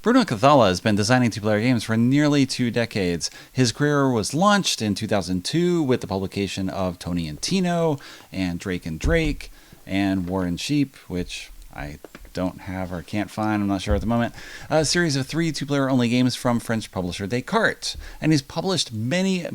Bruno Cathala has been designing two-player games for nearly 2 decades. His career was launched in 2002 with the publication of Tony and Tino, and Drake, and War and Sheep, which I don't have or can't find, I'm not sure at the moment. A series of 3 two-player only games from French publisher Descartes. And he's published many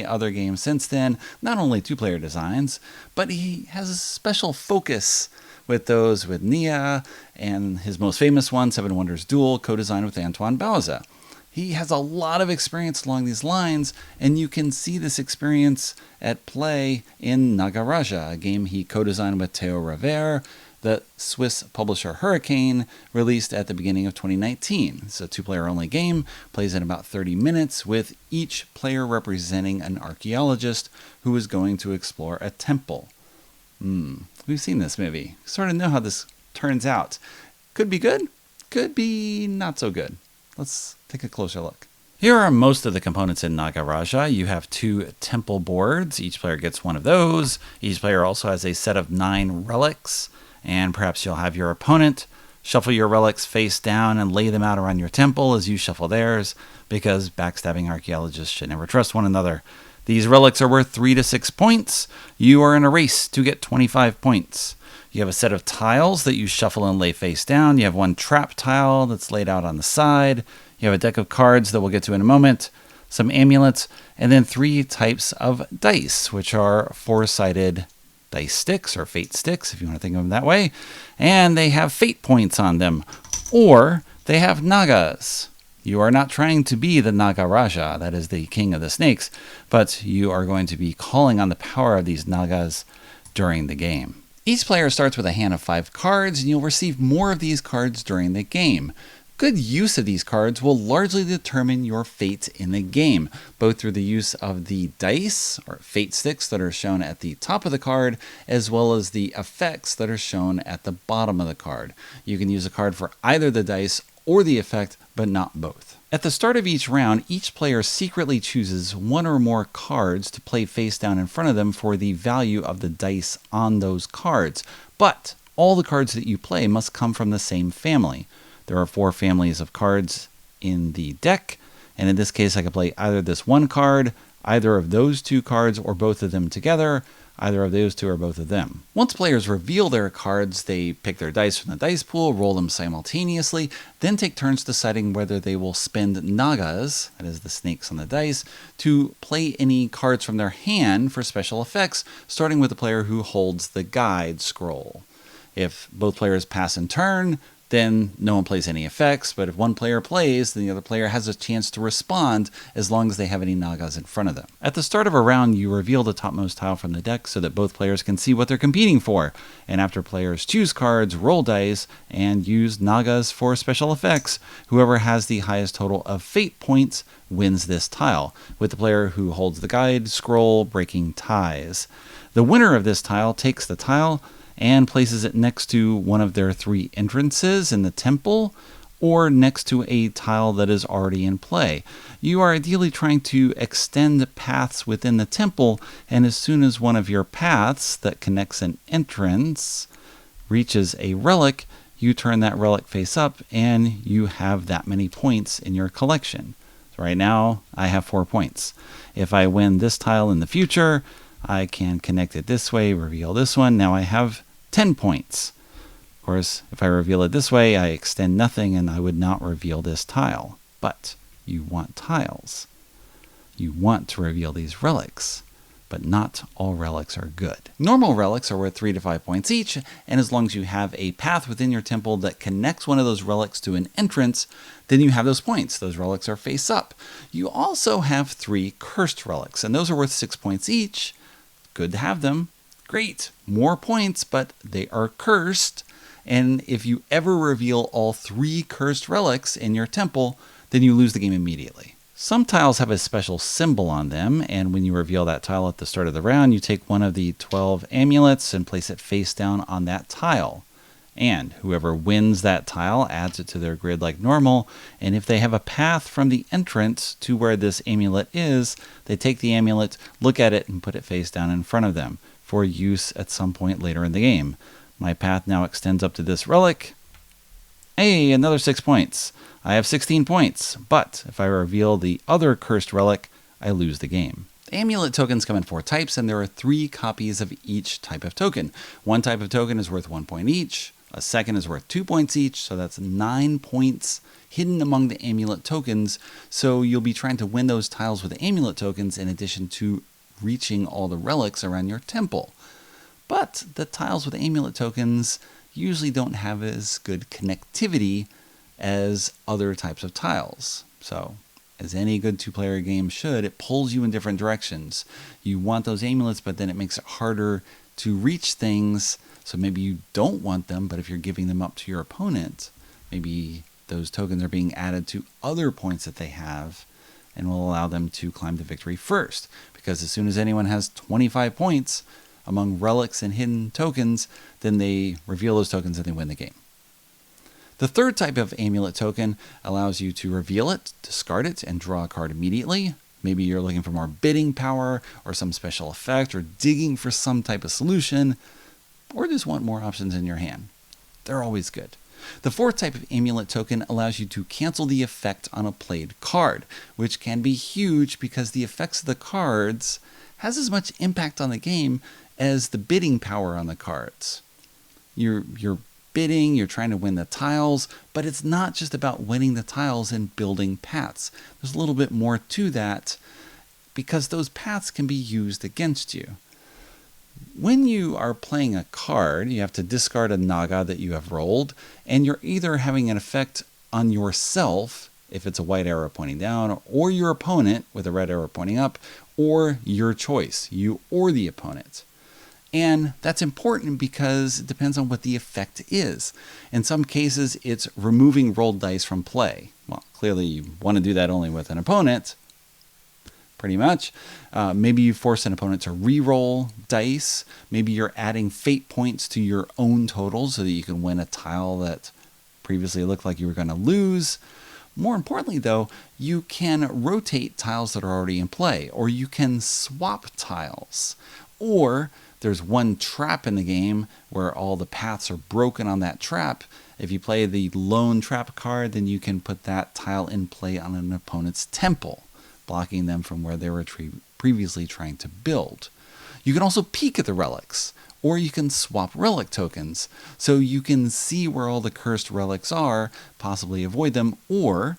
other games since then, not only two-player designs, but he has a special focus with those with Nia, and his most famous one, Seven Wonders Duel, co-designed with Antoine Bauza. He has a lot of experience along these lines, and you can see this experience at play in Nagaraja, a game he co-designed with Theo Revere, the Swiss publisher Hurricane, released at the beginning of 2019. It's a two-player only game, plays in about 30 minutes, with each player representing an archaeologist who is going to explore a temple. We've seen this movie. Sort of know how this turns out. Could be good, could be not so good. Let's take a closer look. Here are most of the components in Nagaraja. You have 2 temple boards. Each player gets one of those. Each player also has a set of 9 relics. And perhaps you'll have your opponent shuffle your relics face down and lay them out around your temple as you shuffle theirs, because backstabbing archaeologists should never trust one another. These relics are worth 3 to 6 points. You are in a race to get 25 points. You have a set of tiles that you shuffle and lay face down. You have 1 trap tile that's laid out on the side. You have a deck of cards that we'll get to in a moment, some amulets, and then 3 types of dice, which are 4-sided dice sticks, or fate sticks, if you want to think of them that way. And they have fate points on them, or they have nagas. You are not trying to be the Nagaraja, that is the king of the snakes, but you are going to be calling on the power of these nagas during the game. Each player starts with a hand of 5 cards, and you'll receive more of these cards during the game. Good use of these cards will largely determine your fate in the game, both through the use of the dice, or fate sticks, that are shown at the top of the card, as well as the effects that are shown at the bottom of the card. You can use a card for either the dice or the effect, but not both. At the start of each round, each player secretly chooses 1 or more cards to play face down in front of them for the value of the dice on those cards. But all the cards that you play must come from the same family. There are 4 families of cards in the deck, and in this case I can play either this 1 card, either of those 2 cards, or both of them together, either of those 2 or both of them. Once players reveal their cards, they pick their dice from the dice pool, roll them simultaneously, then take turns deciding whether they will spend nagas, that is the snakes on the dice, to play any cards from their hand for special effects, starting with the player who holds the guide scroll. If both players pass in turn, then no one plays any effects, but if one player plays, then the other player has a chance to respond as long as they have any nagas in front of them. At the start of a round, you reveal the topmost tile from the deck so that both players can see what they're competing for, and after players choose cards, roll dice, and use nagas for special effects, whoever has the highest total of fate points wins this tile, with the player who holds the guide scroll breaking ties. The winner of this tile takes the tile and places it next to one of their 3 entrances in the temple, or next to a tile that is already in play. You are ideally trying to extend paths within the temple, and as soon as one of your paths that connects an entrance reaches a relic, you turn that relic face up, and you have that many points in your collection. So right now, I have 4 points. If I win this tile in the future, I can connect it this way, reveal this one. Now I have 10 points. Of course, if I reveal it this way, I extend nothing and I would not reveal this tile. But you want tiles. You want to reveal these relics, but not all relics are good. Normal relics are worth 3 to 5 points each, and as long as you have a path within your temple that connects one of those relics to an entrance, then you have those points. Those relics are face up. You also have 3 cursed relics, and those are worth 6 points each. Good to have them. Great, more points, but they are cursed. And if you ever reveal all 3 cursed relics in your temple, then you lose the game immediately. Some tiles have a special symbol on them, and when you reveal that tile at the start of the round, you take one of the 12 amulets and place it face down on that tile. And whoever wins that tile adds it to their grid like normal, and if they have a path from the entrance to where this amulet is, they take the amulet, look at it, and put it face down in front of them for use at some point later in the game. My path now extends up to this relic, Hey, another 6 points. I have 16 points, but if I reveal the other cursed relic, I lose the game. Amulet tokens come in 4 types, and there are 3 copies of each type of token. One type of token is worth 1 point each. A second is worth 2 points each, so that's 9 points hidden among the amulet tokens. So you'll be trying to win those tiles with amulet tokens in addition to reaching all the relics around your temple. But the tiles with amulet tokens usually don't have as good connectivity as other types of tiles. So, as any good 2-player game should, it pulls you in different directions. You want those amulets, but then it makes it harder to reach things. So maybe you don't want them, but if you're giving them up to your opponent, maybe those tokens are being added to other points that they have and will allow them to climb to victory first. Because as soon as anyone has 25 points among relics and hidden tokens, then they reveal those tokens and they win the game. The third type of amulet token allows you to reveal it, discard it, and draw a card immediately. Maybe you're looking for more bidding power or some special effect or digging for some type of solution, or just want more options in your hand. They're always good. The fourth type of amulet token allows you to cancel the effect on a played card, which can be huge because the effects of the cards has as much impact on the game as the bidding power on the cards. You're bidding, you're trying to win the tiles, but it's not just about winning the tiles and building paths. There's a little bit more to that because those paths can be used against you. When you are playing a card, you have to discard a naga that you have rolled, and you're either having an effect on yourself, if it's a white arrow pointing down, or your opponent with a red arrow pointing up, or your choice, you or the opponent. And that's important because it depends on what the effect is. In some cases, it's removing rolled dice from play. Well, clearly you want to do that only with an opponent, pretty much. Maybe you force an opponent to re-roll dice. Maybe you're adding fate points to your own total so that you can win a tile that previously looked like you were going to lose. More importantly, though, you can rotate tiles that are already in play, or you can swap tiles. Or there's one trap in the game where all the paths are broken on that trap. If you play the lone trap card, then you can put that tile in play on an opponent's temple, blocking them from where they were previously trying to build. You can also peek at the relics, or you can swap relic tokens, so you can see where all the cursed relics are, possibly avoid them, or,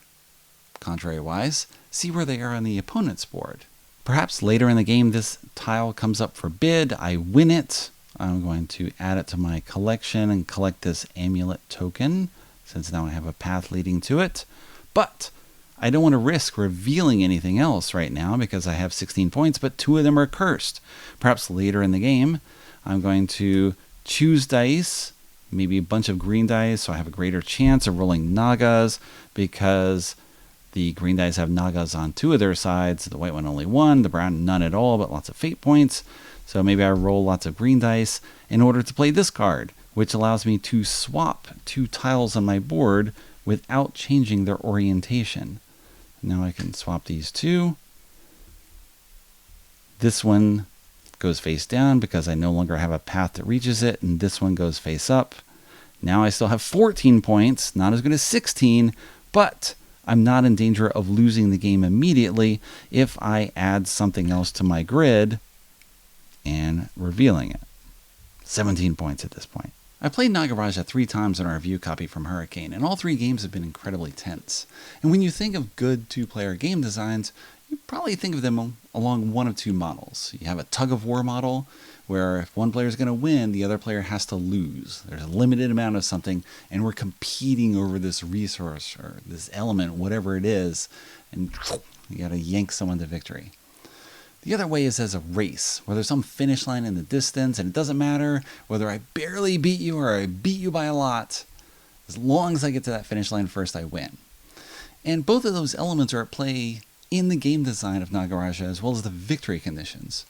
contrary-wise, see where they are on the opponent's board. Perhaps later in the game this tile comes up for bid, I win it. I'm going to add it to my collection and collect this amulet token, since now I have a path leading to it. But I don't want to risk revealing anything else right now because I have 16 points, but 2 of them are cursed. Perhaps later in the game, I'm going to choose dice, maybe a bunch of green dice, so I have a greater chance of rolling nagas because the green dice have nagas on 2 of their sides, the white one only 1, the brown none at all, but lots of fate points. So maybe I roll lots of green dice in order to play this card, which allows me to swap 2 tiles on my board without changing their orientation. Now I can swap these 2. This one goes face down because I no longer have a path that reaches it, and this one goes face up. Now I still have 14 points, not as good as 16, but I'm not in danger of losing the game immediately if I add something else to my grid and revealing it. 17 points at this point. I played Nagaraja 3 times in our review copy from Hurricane, and all 3 games have been incredibly tense. And when you think of good 2-player game designs, you probably think of them along one of 2 models. You have a tug-of-war model, where if one player is going to win, the other player has to lose. There's a limited amount of something, and we're competing over this resource or this element, whatever it is, and you got to yank someone to victory. The other way is as a race, where there's some finish line in the distance, and it doesn't matter whether I barely beat you or I beat you by a lot. As long as I get to that finish line first, I win. And both of those elements are at play in the game design of Nagaraja, as well as the victory conditions.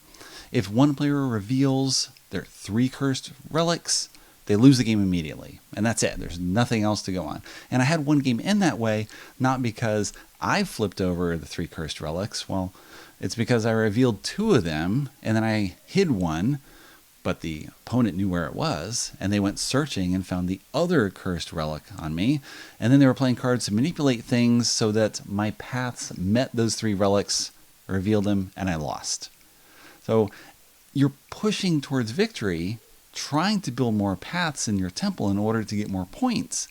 If one player reveals their 3 cursed relics, they lose the game immediately. And that's it. There's nothing else to go on. And I had one game end that way, not because I flipped over the 3 cursed relics. Well, it's because I revealed 2 of them, and then I hid one, But the opponent knew where it was, and they went searching and found the other cursed relic on me. And then they were playing cards to manipulate things so that my paths met those 3 relics, revealed them, and I lost. So you're pushing towards victory, trying to build more paths in your temple in order to get more points.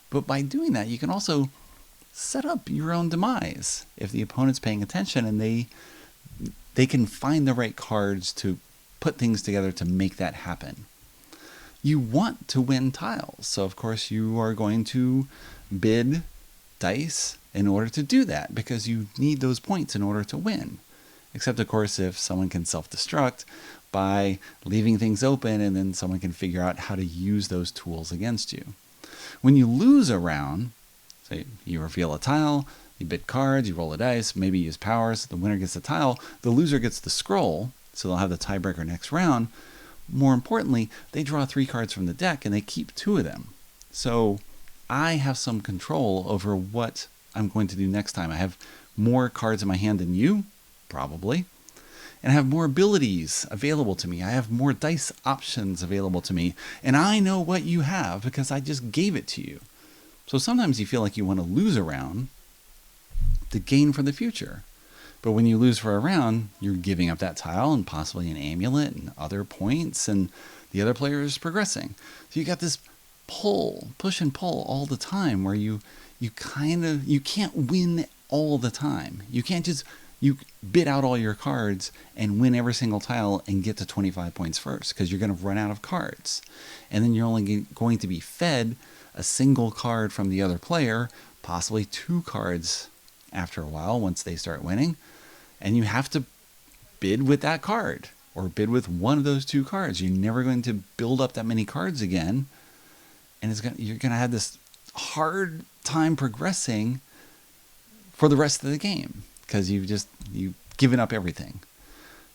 But by doing that, you can also set up your own demise if the opponent's paying attention and they can find the right cards to put things together to make that happen. You want to win tiles, so of course you are going to bid dice in order to do that, because you need those points in order to win. Except of course if someone can self-destruct by leaving things open, and then someone can figure out how to use those tools against you. When you lose a round, say you reveal a tile, you bid cards, you roll a dice, maybe use powers, the winner gets the tile, the loser gets the scroll, so they'll have the tiebreaker next round. More importantly, they draw 3 cards from the deck and they keep 2 of them. So I have some control over what I'm going to do next time. I have more cards in my hand than you, probably, and I have more abilities available to me. I have more dice options available to me, and I know what you have because I just gave it to you. So sometimes you feel like you want to lose a round to gain for the future. But when you lose for a round, you're giving up that tile and possibly an amulet and other points, and the other player is progressing. So you got this push and pull all the time where you can't win all the time. You can't just bid out all your cards and win every single tile and get to 25 points first, because you're going to run out of cards. And then you're only going to be fed a single card from the other player, possibly 2 cards after a while once they start winning, and you have to bid with that card or bid with one of those 2 cards. You're never going to build up that many cards again, and you're going to have this hard time progressing for the rest of the game because you've given up everything.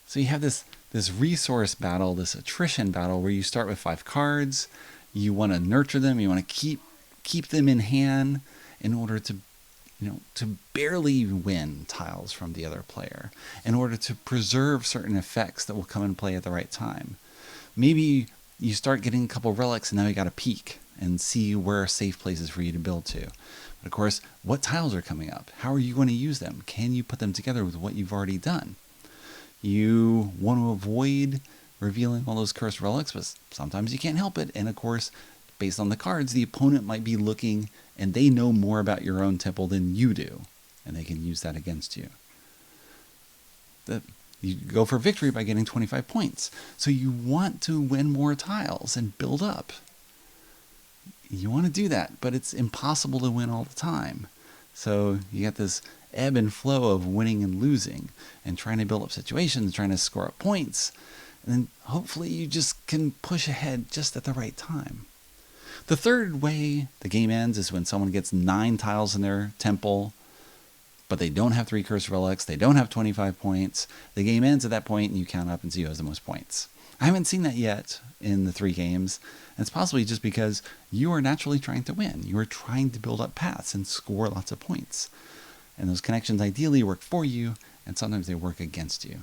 So you have this resource battle, this attrition battle, where you start with 5 cards. You want to nurture them, you want to keep them in hand in order to barely win tiles from the other player, in order to preserve certain effects that will come and play at the right time. Maybe you start getting a couple relics and now you got to peek and see where are safe places for you to build to. But of course, what tiles are coming up? How are you going to use them? Can you put them together with what you've already done? You want to avoid revealing all those cursed relics, but sometimes you can't help it. And of course, based on the cards, the opponent might be looking and they know more about your own temple than you do, and they can use that against you. You go for victory by getting 25 points. So you want to win more tiles and build up. You want to do that, but it's impossible to win all the time. So you got this ebb and flow of winning and losing and trying to build up situations, trying to score up points. And then hopefully you just can push ahead just at the right time. The third way the game ends is when someone gets 9 tiles in their temple, but they don't have 3 cursed relics, they don't have 25 points. The game ends at that point and you count up and see who has the most points. I haven't seen that yet in the 3 games, and it's possibly just because you are naturally trying to win. You are trying to build up paths and score lots of points. And those connections ideally work for you, and sometimes they work against you.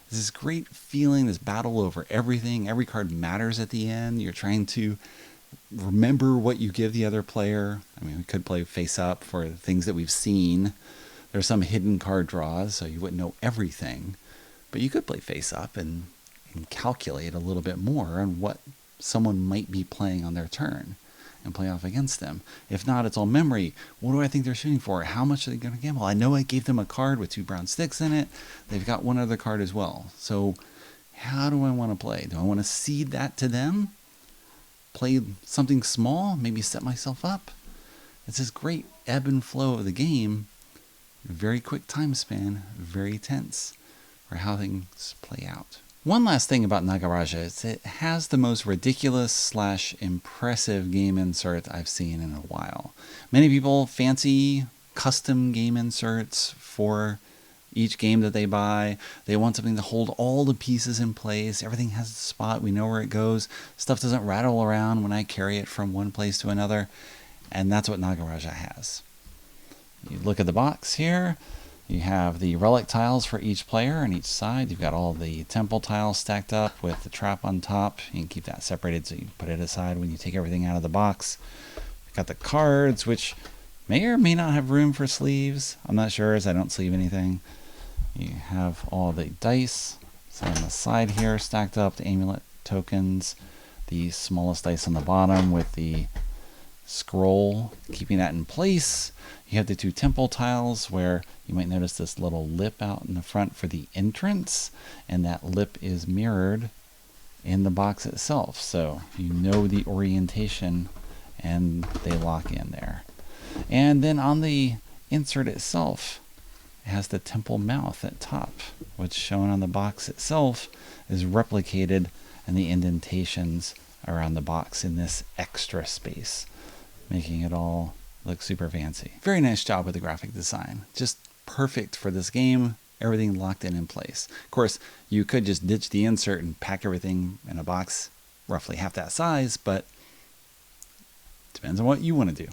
There's this great feeling, this battle over everything. Every card matters at the end. You're trying to remember what you give the other player. I mean, we could play face up for things that we've seen. There's some hidden card draws, so you wouldn't know everything. But you could play face up and calculate a little bit more on what someone might be playing on their turn and play off against them. If not, it's all memory. What do I think they're shooting for? How much are they going to gamble? I know I gave them a card with 2 brown sticks in it. They've got one other card as well. So how do I want to play? Do I want to cede that to them? Play something small? Maybe set myself up? It's this great ebb and flow of the game. Very quick time span. Very tense for how things play out. One last thing about Nagaraja is it has the most ridiculous / impressive game insert I've seen in a while. Many people fancy custom game inserts for each game that they buy. They want something to hold all the pieces in place. Everything has a spot. We know where it goes. Stuff doesn't rattle around when I carry it from one place to another. And that's what Nagaraja has. You look at the box here. You have the relic tiles for each player on each side. You've got all the temple tiles stacked up with the trap on top. You can keep that separated so you can put it aside when you take everything out of the box. You've got the cards, which may or may not have room for sleeves. I'm not sure as I don't sleeve anything. You have all the dice. So on the side here stacked up, the Amulet Tokens. The smallest dice on the bottom with the scroll, keeping that in place. You have the two temple tiles where you might notice this little lip out in the front for the entrance, and that lip is mirrored in the box itself, so you know the orientation and they lock in there. And then on the insert itself, it has the temple mouth at top, which shown on the box itself is replicated in the indentations around the box in this extra space, making it all look super fancy. Very nice job with the graphic design. Just perfect for this game. Everything locked in place. Of course, you could just ditch the insert and pack everything in a box roughly half that size, but depends on what you want to do.